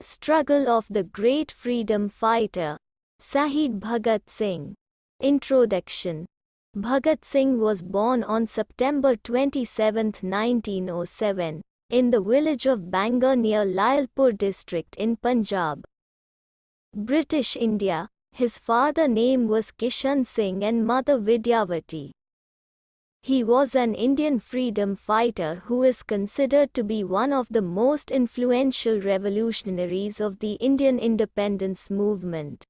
Struggle of the great freedom fighter, Shahid Bhagat Singh. Introduction. Bhagat Singh was born on September 27, 1907, in the village of Bangar near Lyalpur district in Punjab, British India. His father's name was Kishan Singh and mother Vidyavati. He was an Indian freedom fighter who is considered to be one of the most influential revolutionaries of the Indian independence movement.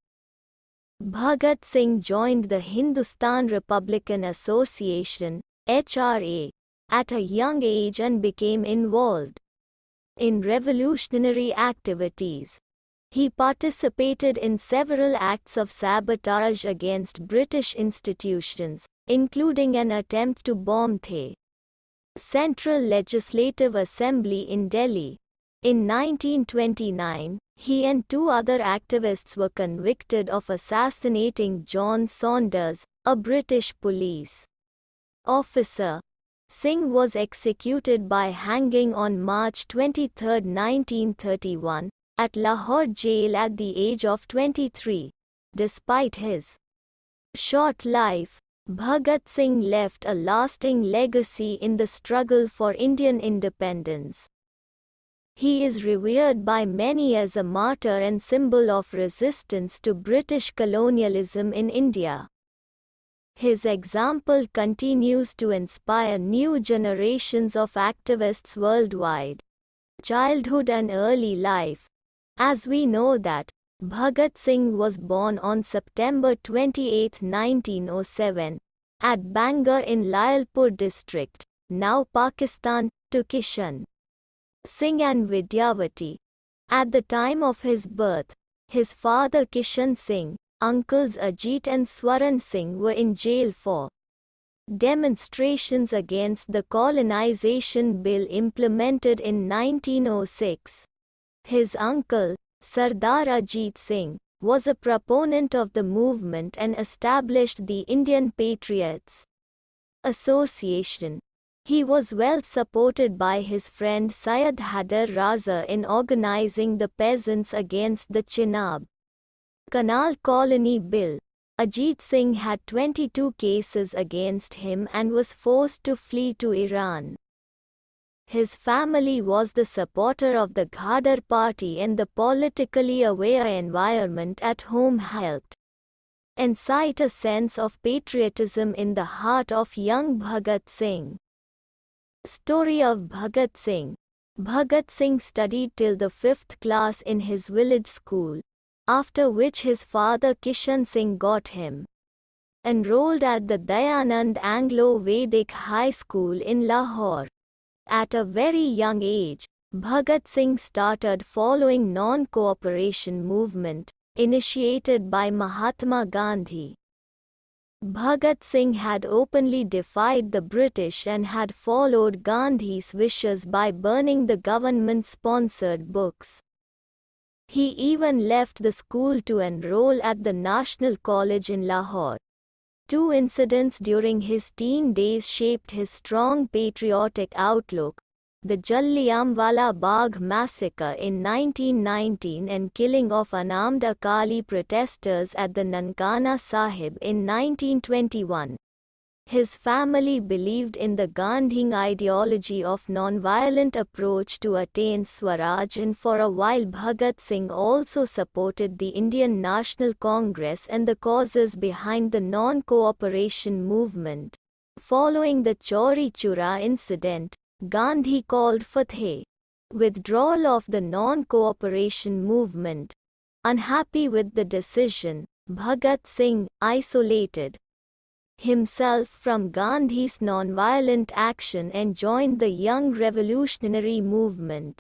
Bhagat Singh joined the Hindustan Republican Association (HRA) at a young age and became involved in revolutionary activities. He participated in several acts of sabotage against British institutions, including an attempt to bomb the Central Legislative Assembly in Delhi. In 1929, he and two other activists were convicted of assassinating John Saunders, a British police officer. Singh was executed by hanging on March 23, 1931, at Lahore jail at the age of 23. Despite his short life, Bhagat Singh left a lasting legacy in the struggle for Indian independence. He is revered by many as a martyr and symbol of resistance to British colonialism in India. His example continues to inspire new generations of activists worldwide. Childhood and early life. As we know that, Bhagat Singh was born on September 28, 1907, at Bangar in Lyalpur district, now Pakistan, to Kishan Singh and Vidyavati. At the time of his birth, his father Kishan Singh, uncles Ajit and Swaran Singh were in jail for demonstrations against the colonization bill implemented in 1906. His uncle, Sardar Ajit Singh, was a proponent of the movement and established the Indian Patriots Association. He was well supported by his friend Syed Haider Raza in organizing the peasants against the Chenab Canal Colony Bill. Ajit Singh had 22 cases against him and was forced to flee to Iran. His family was the supporter of the Ghadar party, and the politically aware environment at home helped incite a sense of patriotism in the heart of young Bhagat Singh. Story of Bhagat Singh. Bhagat Singh studied till the 5th class in his village school, after which his father Kishan Singh got him enrolled at the Dayanand Anglo-Vedic High School in Lahore. At a very young age, Bhagat Singh started following non-cooperation movement, initiated by Mahatma Gandhi. Bhagat Singh had openly defied the British and had followed Gandhi's wishes by burning the government-sponsored books. He even left the school to enroll at the National College in Lahore. Two incidents during his teen days shaped his strong patriotic outlook: the Jallianwala Bagh massacre in 1919 and killing of unarmed Akali protesters at the Nankana Sahib in 1921. His family believed in the Gandhian ideology of nonviolent approach to attain Swaraj, and for a while Bhagat Singh also supported the Indian National Congress and the causes behind the non-cooperation movement. Following the Chauri Chura incident, Gandhi called for the withdrawal of the non-cooperation movement. Unhappy with the decision, Bhagat Singh isolated himself from Gandhi's nonviolent action and joined the young revolutionary movement.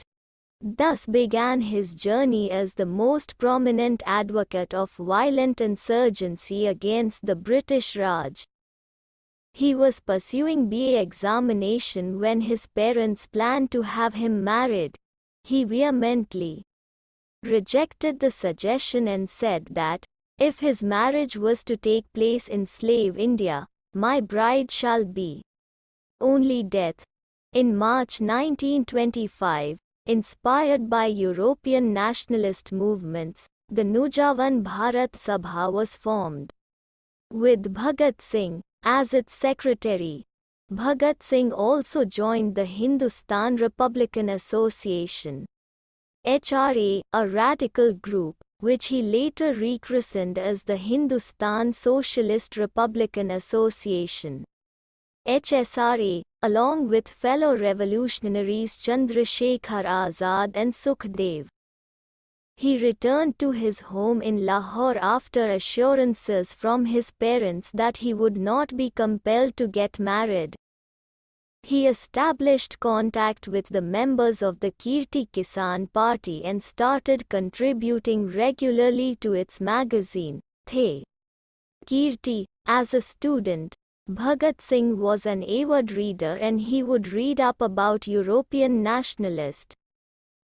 Thus began his journey as the most prominent advocate of violent insurgency against the British Raj. He was pursuing BA examination when his parents planned to have him married. He vehemently rejected the suggestion and said that, if his marriage was to take place in slave India, my bride shall be only death. In March 1925, Inspired by European nationalist movements, the Naujawan Bharat Sabha was formed. With Bhagat Singh as its secretary, Bhagat Singh also joined the Hindustan Republican Association (HRA), a radical group, which he later rechristened as the Hindustan Socialist Republican Association (HSRA), along with fellow revolutionaries Chandrasekhar Azad and Sukhdev. He returned to his home in Lahore after assurances from his parents that he would not be compelled to get married. He established contact with the members of the Kirti Kisan Party and started contributing regularly to its magazine, The Kirti. As a student, Bhagat Singh was an avid reader and he would read up about European nationalist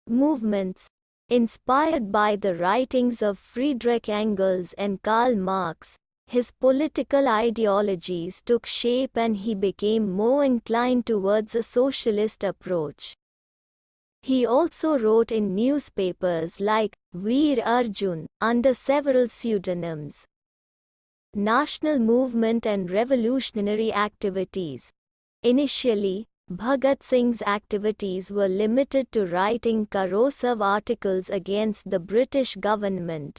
movements. Inspired by the writings of Friedrich Engels and Karl Marx, his political ideologies took shape and he became more inclined towards a socialist approach. He also wrote in newspapers like Veer Arjun under several pseudonyms. National movement and revolutionary activities. Initially, Bhagat Singh's activities were limited to writing corrosive articles against the British government,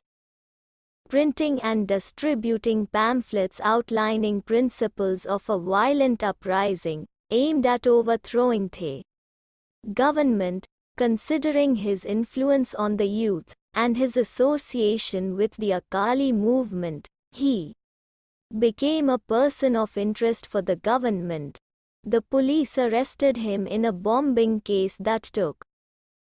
printing and distributing pamphlets outlining principles of a violent uprising aimed at overthrowing the government. Considering his influence on the youth and his association with the Akali movement, he became a person of interest for the government. The police arrested him in a bombing case that took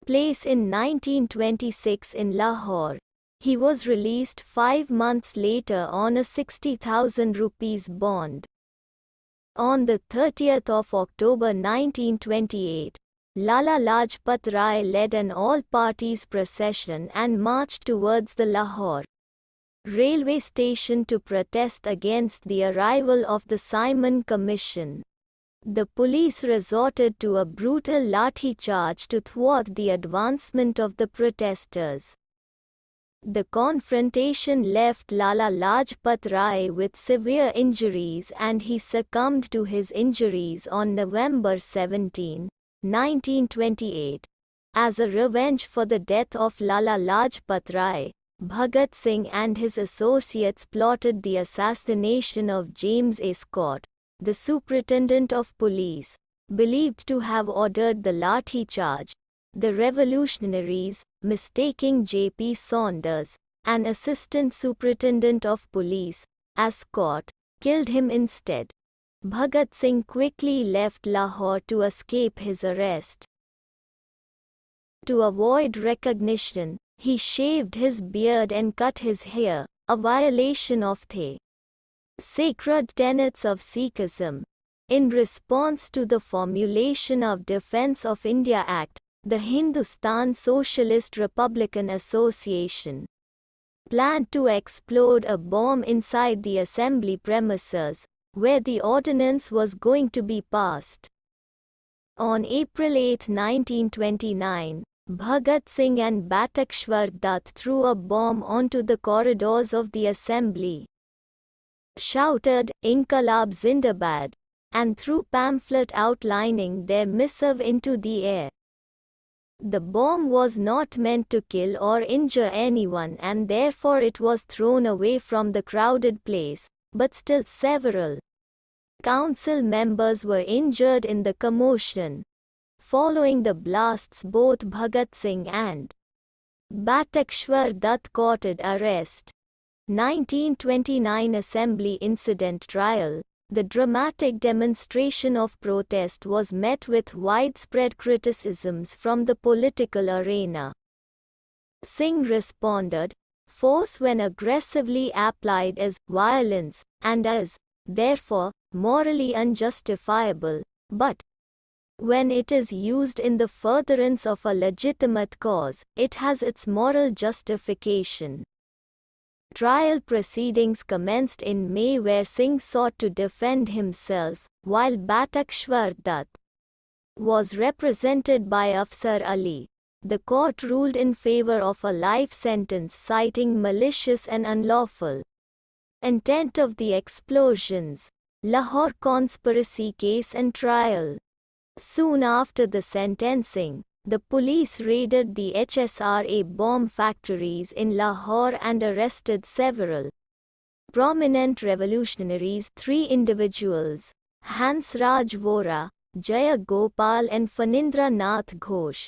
place in 1926 in Lahore. He was released 5 months later on a 60,000 rupees bond. On the 30th of October 1928, Lala Lajpat Rai led an all-parties procession and marched towards the Lahore railway station to protest against the arrival of the Simon Commission. The police resorted to a brutal lathi charge to thwart the advancement of the protesters. The confrontation left Lala Lajpat Rai with severe injuries and he succumbed to his injuries on November 17, 1928. As a revenge for the death of Lala Lajpat Rai, Bhagat Singh and his associates plotted the assassination of James A. Scott, the superintendent of police, believed to have ordered the lathi charge. The revolutionaries, mistaking J.P. Saunders, an assistant superintendent of police, as Scott, killed him instead. Bhagat Singh quickly left Lahore to escape his arrest. To avoid recognition, he shaved his beard and cut his hair, a violation of the sacred tenets of Sikhism. In response to the formulation of Defence of India Act, the Hindustan Socialist Republican Association planned to explode a bomb inside the assembly premises, where the ordinance was going to be passed. On April 8, 1929, Bhagat Singh and Batakshwar Dutt threw a bomb onto the corridors of the assembly, shouted, "Inqilab Zindabad," and threw pamphlet outlining their missive into the air. The bomb was not meant to kill or injure anyone and therefore it was thrown away from the crowded place, but still several council members were injured in the commotion. Following the blasts, both Bhagat Singh and Batakshwar Dutt courted arrest. 1929 Assembly Incident Trial. The dramatic demonstration of protest was met with widespread criticisms from the political arena. Singh responded, "Force when aggressively applied is violence, and is, therefore, morally unjustifiable, but when it is used in the furtherance of a legitimate cause, it has its moral justification." Trial proceedings commenced in May where Singh sought to defend himself, while Batakshwar Dutt was represented by Afsar Ali. the court ruled in favor of a life sentence, citing malicious and unlawful intent of the explosions. Lahore conspiracy case and trial. Soon after the sentencing, the police raided the HSRA bomb factories in Lahore and arrested several prominent revolutionaries. 3 individuals, Hansraj Vora, Jaya Gopal and Fanindra Nath Ghosh,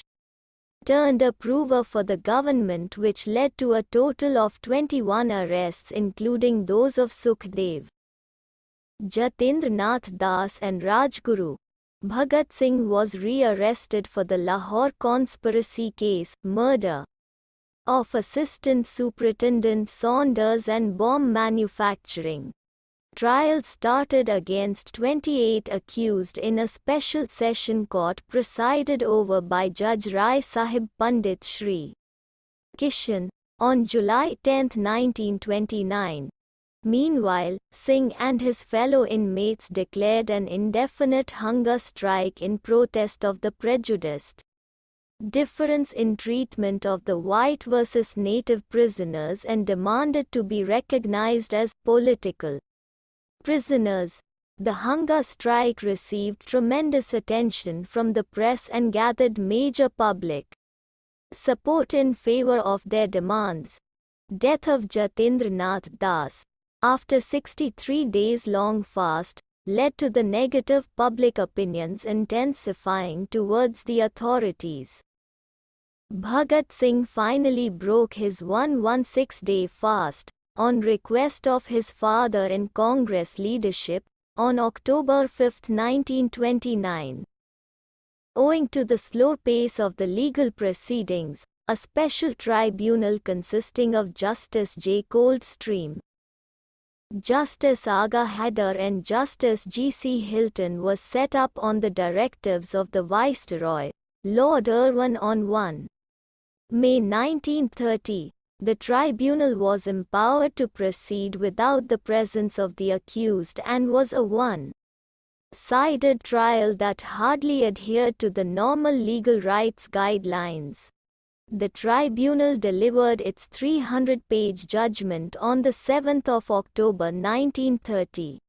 turned a prover for the government, which led to a total of 21 arrests, including those of Sukhdev, Jatendra Nath Das and Rajguru. Bhagat Singh was re-arrested for the Lahore conspiracy case, murder of Assistant Superintendent Saunders and bomb manufacturing. Trial started against 28 accused in a special session court presided over by Judge Rai Sahib Pandit Shri Kishan on July 10, 1929. Meanwhile, Singh and his fellow inmates declared an indefinite hunger strike in protest of the prejudiced difference in treatment of the white versus native prisoners and demanded to be recognized as political prisoners. The hunger strike received tremendous attention from the press and gathered major public support in favor of their demands. Death of Jatendra Nath Das, after 63 days long fast, led to the negative public opinions intensifying towards the authorities. Bhagat Singh finally broke his 116-day fast, on request of his father and Congress leadership, on October 5, 1929. Owing to the slow pace of the legal proceedings, a special tribunal consisting of Justice J. Coldstream, Justice Aga Haider and Justice G. C. Hilton was set up on the directives of the Viceroy, Lord Irwin, on 1 May 1930. The tribunal was empowered to proceed without the presence of the accused and was a one-sided trial that hardly adhered to the normal legal rights guidelines. The tribunal delivered its 300-page judgment on the 7th of October 1930.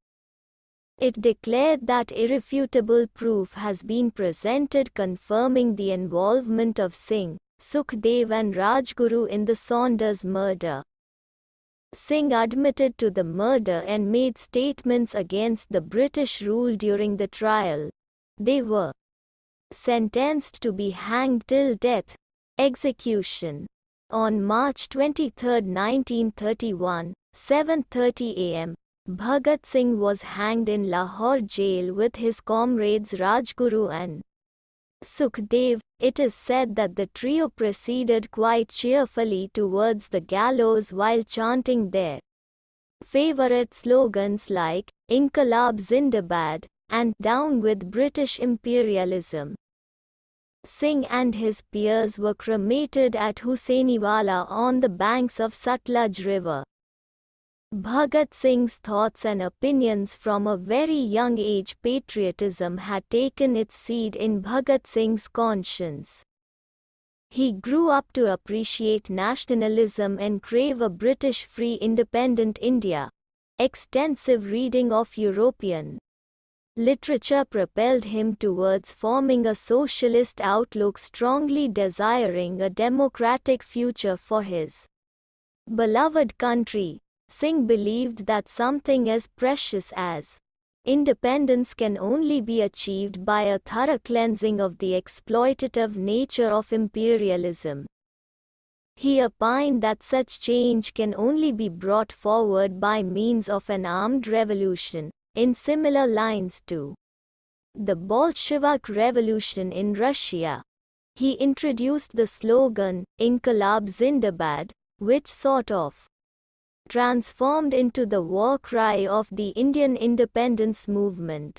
It declared that irrefutable proof has been presented confirming the involvement of Singh, Sukhdev and Rajguru in the Saunders murder. Singh admitted to the murder and made statements against the British rule during the trial. They were sentenced to be hanged till death. Execution. On March 23, 1931, 7:30 am, Bhagat Singh was hanged in Lahore jail with his comrades Rajguru and Sukhdev. It is said that the trio proceeded quite cheerfully towards the gallows while chanting their favorite slogans like "Inqilab Zindabad" and "Down with British Imperialism." Singh and his peers were cremated at Husainiwala on the banks of Sutlej River. Bhagat Singh's thoughts and opinions from a very young age. Patriotism had taken its seed in Bhagat Singh's conscience. He grew up to appreciate nationalism and crave a British free independent India. Extensive reading of European literature propelled him towards forming a socialist outlook, strongly desiring a democratic future for his beloved country. Singh believed that something as precious as independence can only be achieved by a thorough cleansing of the exploitative nature of imperialism. He opined that such change can only be brought forward by means of an armed revolution, in similar lines to the Bolshevik Revolution in Russia. He introduced the slogan, "Inqilab Zindabad," which sort of transformed into the war cry of the Indian independence movement.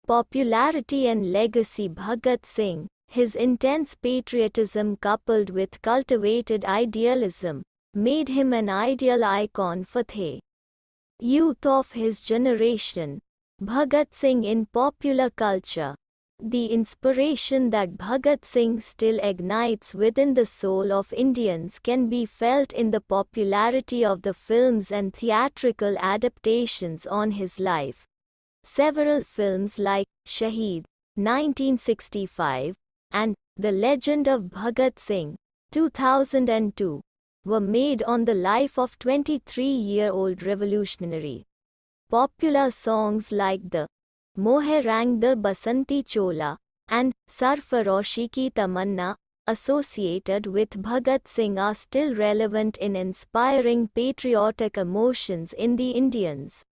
Popularity and legacy. Bhagat Singh, his intense patriotism coupled with cultivated idealism, made him an ideal icon for the youth of his generation. Bhagat Singh in popular culture. The inspiration that Bhagat Singh still ignites within the soul of Indians can be felt in the popularity of the films and theatrical adaptations on his life. Several films like Shahid, 1965, and The Legend of Bhagat Singh, 2002, were made on the life of 23-year-old revolutionary. Popular songs like the Mohe Rang Dar Basanti Chola and Sarfaroshi Ki Tamanna, associated with Bhagat Singh, are still relevant in inspiring patriotic emotions in the Indians.